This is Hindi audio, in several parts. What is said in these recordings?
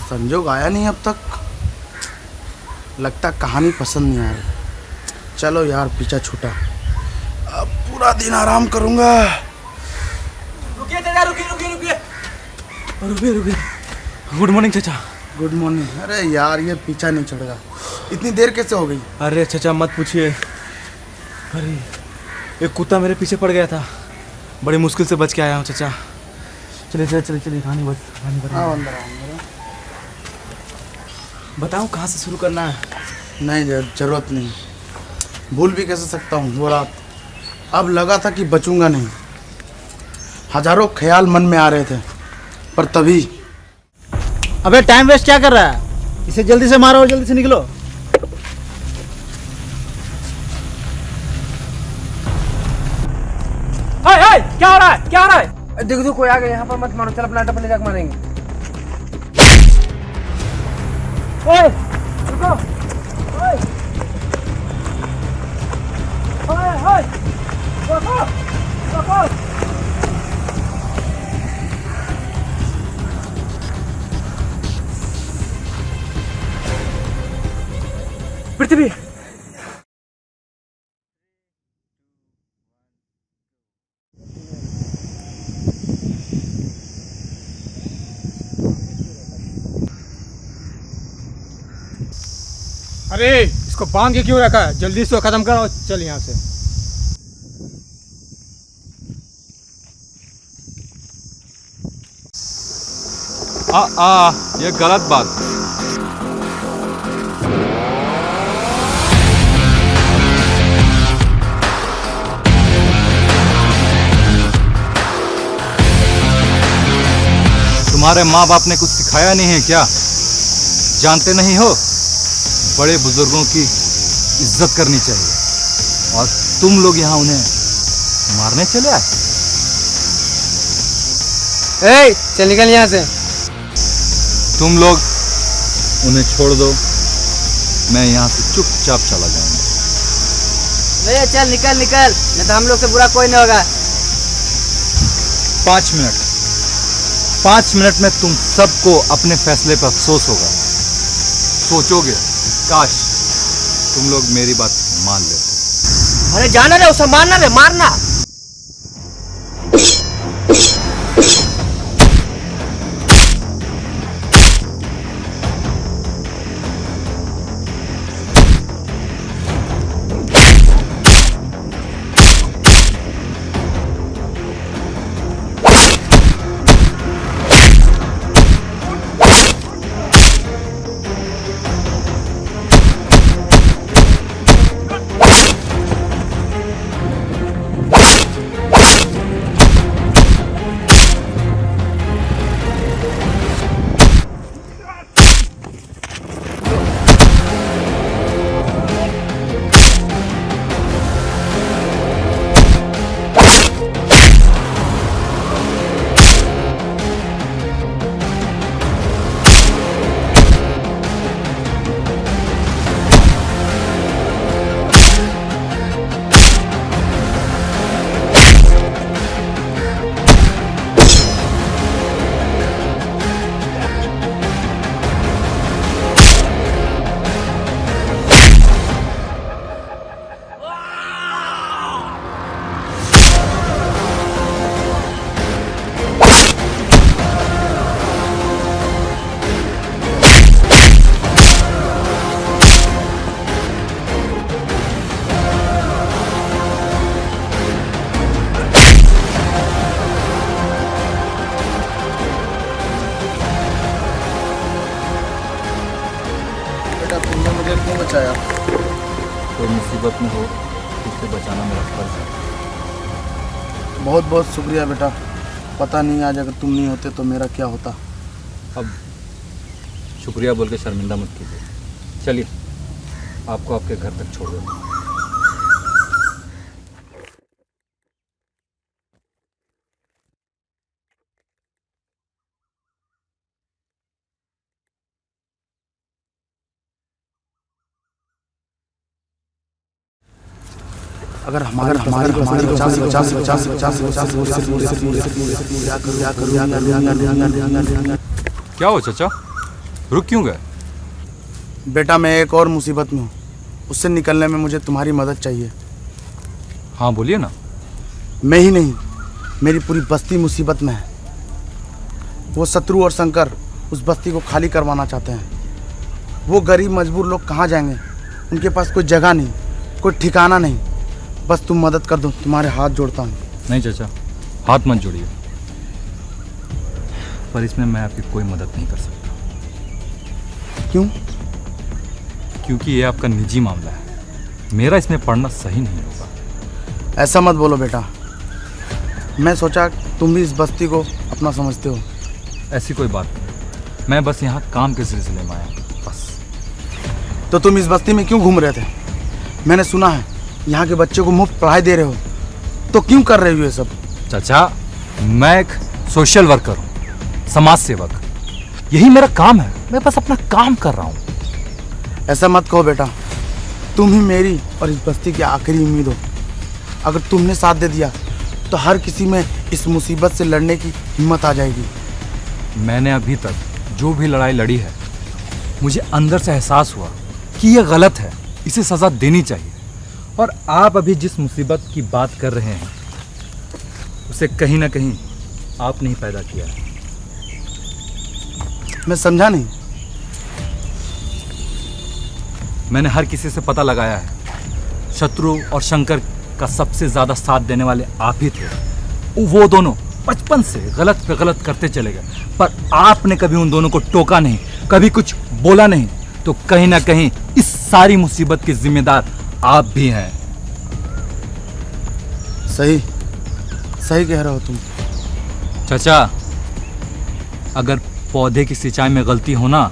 संजोग आया नहीं अब तक। लगता कहानी पसंद नहीं आ रही। चलो यार पीछा छूटा, अब पूरा दिन आराम करूंगा। रुकिए चाचा, रुकिए रुकिए रुकिए रुकिए रुकिए। गुड मॉर्निंग चाचा। Good morning. अरे यार ये पीछा नहीं चढ़ेगा, इतनी देर कैसे हो गई? अरे चाचा मत पूछिए, अरे एक कुत्ता मेरे पीछे पड़ गया था, बड़ी मुश्किल से बच के आया हूँ चाचा। चलिए चलिए चलिए चलिए, कहानी बताओ कहाँ से शुरू करना है? नहीं जरूरत नहीं, भूल भी कैसे सकता हूँ वो रात। अब लगा था कि बचूंगा नहीं, हजारों ख्याल मन में आ रहे थे, पर तभी। अबे टाइम वेस्ट क्या कर रहा है? इसे जल्दी से मारो और जल्दी से निकलो। हाय क्या हो रहा है, क्या हो रहा है? देखो देखो कोई आ गया, यहाँ पर मत मारो, चल अपना अड्डा पर ले जाकर मारेंगे। ओए रुको, ओए ओए ओए रुको रुको। पृथ्वी अरे इसको बांध के क्यों रखा है? जल्दी इसको खत्म करो, चल यहाँ से। ये गलत बात। तुम्हारे माँ बाप ने कुछ सिखाया नहीं है क्या? जानते नहीं हो बड़े बुजुर्गों की इज्जत करनी चाहिए, और तुम लोग यहाँ उन्हें मारने चले आए। ए चल निकल यहाँ से। तुम लोग उन्हें छोड़ दो, मैं यहाँ से चुपचाप चला जाऊंगा। भैया चल निकल निकल, नहीं तो हम लोग से बुरा कोई नहीं होगा। 5 मिनट, 5 मिनट में तुम सबको अपने फैसले पर अफसोस होगा। सोचोगे काश तुम लोग मेरी बात मान लेते। अरे जाना रे, उसे मारना रे, मारना। मुझे क्यों बचाया? कोई मुसीबत में हो उससे बचाना मेरा फर्ज है। बहुत बहुत शुक्रिया बेटा, पता नहीं आज अगर तुम नहीं होते तो मेरा क्या होता। अब शुक्रिया बोल के शर्मिंदा मत कीजिए। चलिए आपको आपके घर तक छोड़ दो। अगर हमारी को 50 क्या हो चाचा, रुक क्यों गए? बेटा मैं एक और मुसीबत में हूँ, उससे निकलने में मुझे तुम्हारी मदद चाहिए। हाँ बोलिए ना। मैं ही नहीं, मेरी पूरी बस्ती मुसीबत में है। वो शत्रु और शंकर उस बस्ती को खाली करवाना चाहते हैं। वो गरीब मजबूर लोग कहाँ जाएंगे? उनके पास कोई जगह नहीं, कोई ठिकाना नहीं। बस तुम मदद कर दो, तुम्हारे हाथ जोड़ता हूँ। नहीं चाचा, हाथ मत जोड़िए, पर इसमें मैं आपकी कोई मदद नहीं कर सकता। क्यों? क्योंकि ये आपका निजी मामला है, मेरा इसमें पढ़ना सही नहीं होगा। ऐसा मत बोलो बेटा, मैं सोचा तुम भी इस बस्ती को अपना समझते हो। ऐसी कोई बात नहीं, मैं बस यहाँ काम के सिलसिले में आया हूँ, बस। तो तुम इस बस्ती में क्यों घूम रहे थे? मैंने सुना है यहाँ के बच्चों को मुफ्त पढ़ाई दे रहे हो, तो क्यों कर रहे हो ये सब? चाचा, मैं एक सोशल वर्कर हूँ, समाज सेवक। यही मेरा काम है, मैं बस अपना काम कर रहा हूँ। ऐसा मत कहो बेटा, तुम ही मेरी और इस बस्ती की आखिरी उम्मीद हो। अगर तुमने साथ दे दिया तो हर किसी में इस मुसीबत से लड़ने की हिम्मत आ जाएगी। मैंने अभी तक जो भी लड़ाई लड़ी है, मुझे अंदर से एहसास हुआ कि यह गलत है, इसे सज़ा देनी चाहिए। और आप अभी जिस मुसीबत की बात कर रहे हैं, उसे कहीं ना कहीं आपने ही पैदा किया है। मैं समझा नहीं। मैंने हर किसी से पता लगाया है, शत्रु और शंकर का सबसे ज़्यादा साथ देने वाले आप ही थे। वो दोनों बचपन से गलत पे गलत करते चले गए, पर आपने कभी उन दोनों को टोका नहीं, कभी कुछ बोला नहीं। तो कहीं ना कहीं इस सारी मुसीबत के जिम्मेदार आप भी हैं। सही सही कह रहे हो तुम। चाचा, अगर पौधे की सिंचाई में गलती हो ना,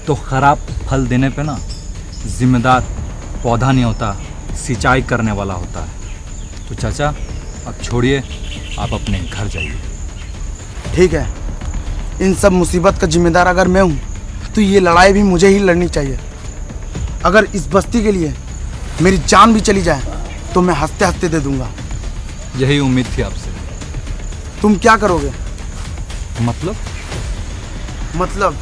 तो खराब फल देने पे ना जिम्मेदार पौधा नहीं होता, सिंचाई करने वाला होता है। तो चाचा अब छोड़िए, आप अपने घर जाइए। ठीक है, इन सब मुसीबत का जिम्मेदार अगर मैं हूँ तो ये लड़ाई भी मुझे ही लड़नी चाहिए। अगर इस बस्ती के लिए मेरी जान भी चली जाए तो मैं हंसते हंसते दे दूंगा। यही उम्मीद थी आपसे। तुम क्या करोगे? मतलब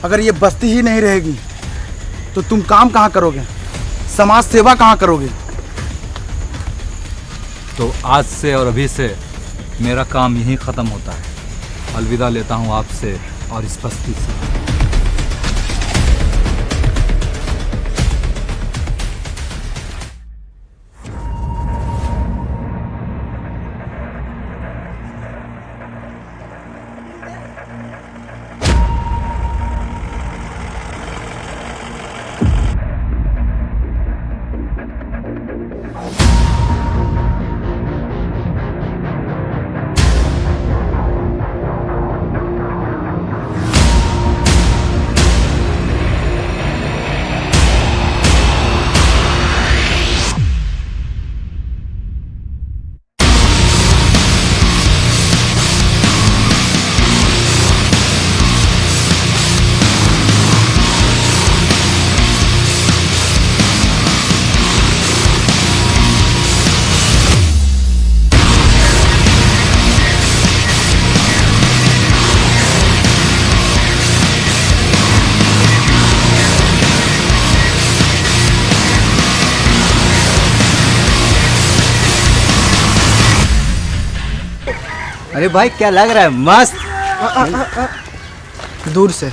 अगर ये बस्ती ही नहीं रहेगी तो तुम काम कहाँ करोगे? समाज सेवा कहाँ करोगे? तो आज से और अभी से मेरा काम यहीं ख़त्म होता है। अलविदा लेता हूँ आपसे और इस बस्ती से। अरे भाई क्या लग रहा है? मस्त। दूर से,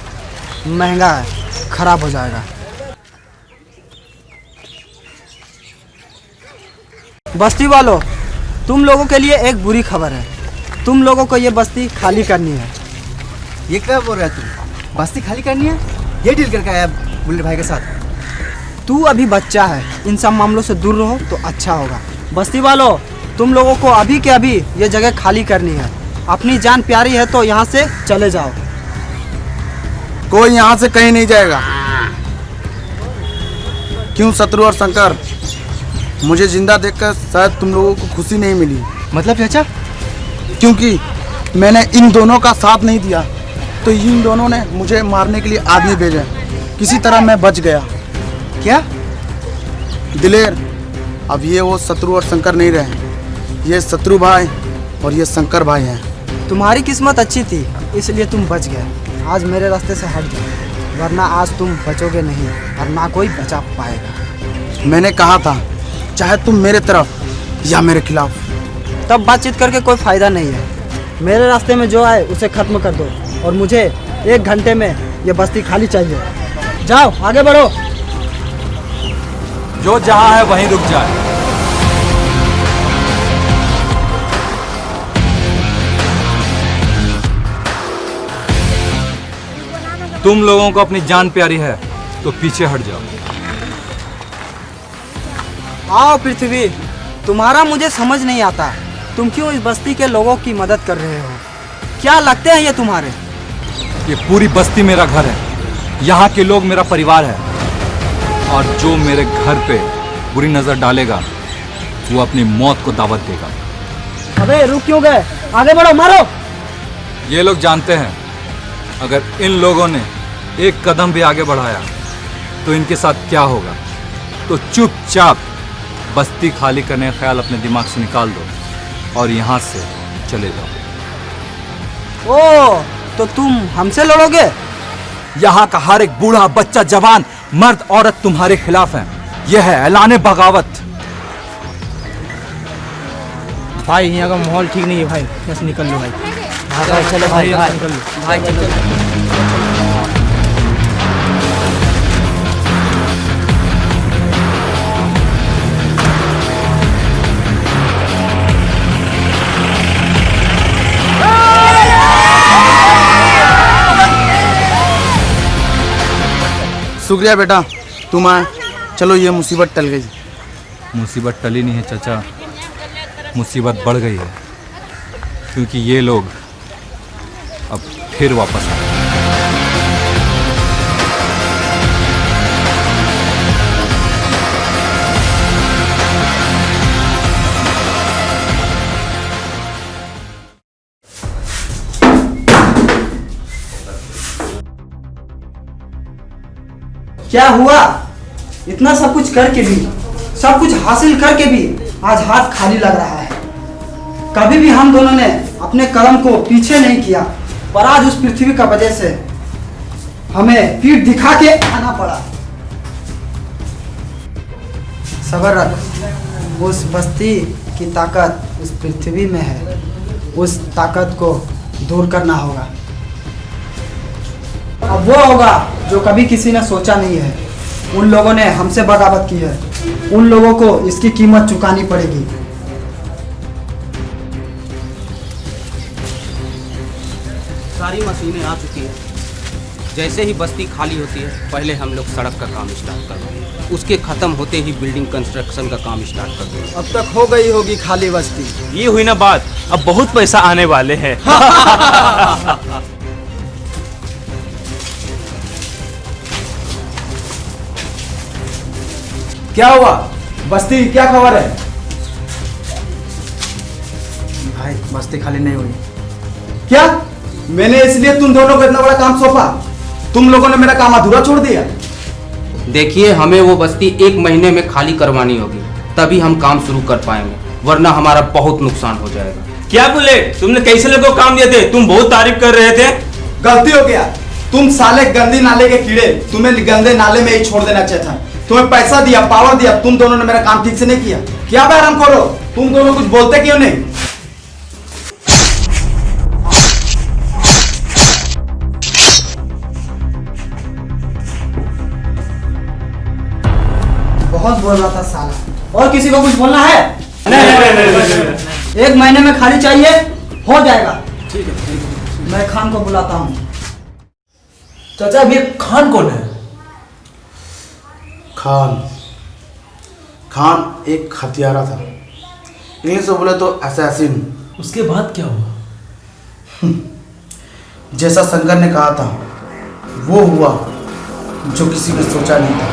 महंगा है, खराब हो जाएगा। बस्ती वालों, तुम लोगों के लिए एक बुरी खबर है। तुम लोगों को ये बस्ती खाली करनी है। ये क्या बोल रहा है तू? बस्ती खाली करनी है? ये डील करके आया बुल्ले भाई के साथ? तू अभी बच्चा है, इन सब मामलों से दूर रहो तो अच्छा होगा। बस्ती वालों, तुम लोगों को अभी के अभी ये जगह खाली करनी है। अपनी जान प्यारी है तो यहाँ से चले जाओ। कोई यहाँ से कहीं नहीं जाएगा। क्यों शत्रु और शंकर, मुझे जिंदा देखकर शायद तुम लोगों को खुशी नहीं मिली। मतलब चाचा? क्योंकि मैंने इन दोनों का साथ नहीं दिया तो इन दोनों ने मुझे मारने के लिए आदमी भेजे। किसी तरह मैं बच गया। क्या? दिलेर, अब ये वो शत्रु और शंकर नहीं रहे, ये शत्रु भाई और ये शंकर भाई हैं। तुम्हारी किस्मत अच्छी थी इसलिए तुम बच गए। आज मेरे रास्ते से हट जाओ, वरना आज तुम बचोगे नहीं और ना कोई बचा पाएगा। मैंने कहा था चाहे तुम मेरे तरफ या मेरे खिलाफ। तब बातचीत करके कोई फ़ायदा नहीं है। मेरे रास्ते में जो आए उसे ख़त्म कर दो और मुझे 1 घंटे में ये बस्ती खाली चाहिए। जाओ आगे बढ़ो। जो जहाँ है वहीं रुक जाए। तुम लोगों को अपनी जान प्यारी है तो पीछे हट जाओ। आओ पृथ्वी, तुम्हारा मुझे समझ नहीं आता। तुम क्यों इस बस्ती के लोगों की मदद कर रहे हो? क्या लगते हैं ये तुम्हारे? ये पूरी बस्ती मेरा घर है, यहाँ के लोग मेरा परिवार है, और जो मेरे घर पे बुरी नजर डालेगा वो अपनी मौत को दावत देगा। अबे रुक क्यों गए? आगे बढ़ो, मारो। ये लोग जानते हैं अगर इन लोगों ने एक कदम भी आगे बढ़ाया तो इनके साथ क्या होगा। तो चुपचाप बस्ती खाली करने का ख्याल अपने दिमाग से निकाल दो और यहाँ से चले जाओ। ओ, तो तुम हमसे लड़ोगे? यहाँ का हर एक बूढ़ा बच्चा जवान मर्द औरत तुम्हारे खिलाफ है। यह है ऐलान बगावत। भाई यहाँ का माहौल ठीक नहीं है भाई, यहाँ से निकल लो भाई। चलो भाई, निकल लो। भाई चलो। शुक्रिया बेटा, तुम आए। चलो ये मुसीबत टल गई। मुसीबत टली नहीं है चाचा, मुसीबत बढ़ गई है, क्योंकि ये लोग अब फिर वापस आए। क्या हुआ? इतना सब कुछ करके भी, सब कुछ हासिल करके भी आज हाथ खाली लग रहा है। कभी भी हम दोनों ने अपने कदम को पीछे नहीं किया, पर आज उस पृथ्वी का वजह से हमें पीठ दिखा के आना पड़ा। सबर रख, उस बस्ती की ताकत उस पृथ्वी में है। उस ताकत को दूर करना होगा। अब वो होगा जो कभी किसी ने सोचा नहीं है। उन लोगों ने हमसे बगावत की है, उन लोगों को इसकी कीमत चुकानी पड़ेगी। सारी मशीनें आ चुकी हैं। जैसे ही बस्ती खाली होती है, पहले हम लोग सड़क का काम स्टार्ट कर देंगे, उसके ख़त्म होते ही बिल्डिंग कंस्ट्रक्शन का काम स्टार्ट कर देंगे। अब तक हो गई होगी खाली बस्ती। ये हुई ना बात, अब बहुत पैसा आने वाले हैं। क्या हुआ बस्ती, क्या खबर है? भाई बस्ती खाली नहीं हुई। क्या? मैंने इसलिए तुम दोनों को इतना बड़ा काम सौंपा, तुम लोगों ने मेरा काम अधूरा छोड़ दिया। देखिए, हमें वो बस्ती 1 महीने में खाली करवानी होगी, तभी हम काम शुरू कर पाएंगे, वरना हमारा बहुत नुकसान हो जाएगा। क्या बोले? तुमने कैसे लोगों को काम दिए थे? तुम बहुत तारीफ कर रहे थे। गलती हो गया, तुम साले गंदी नाले के कीड़े, तुम्हें गंदे नाले में ही छोड़ देना चाहिए था। तुम्हें पैसा दिया, पावर दिया, तुम दोनों ने मेरा काम ठीक से नहीं किया। क्या बैराम करो, तुम दोनों कुछ बोलते क्यों नहीं? बहुत बोल रहा था साला। और किसी को कुछ बोलना है? नहीं। 1 महीने में खाली चाहिए, हो जाएगा। ठीक है, मैं खान को बुलाता हूँ। चाचा अब ये खान कौन है? खान एक हथियारा था, इंग्लिश में बोले तो असैसिन। उसके बाद क्या हुआ? जैसा शंकर ने कहा था वो हुआ, जो किसी ने सोचा नहीं था।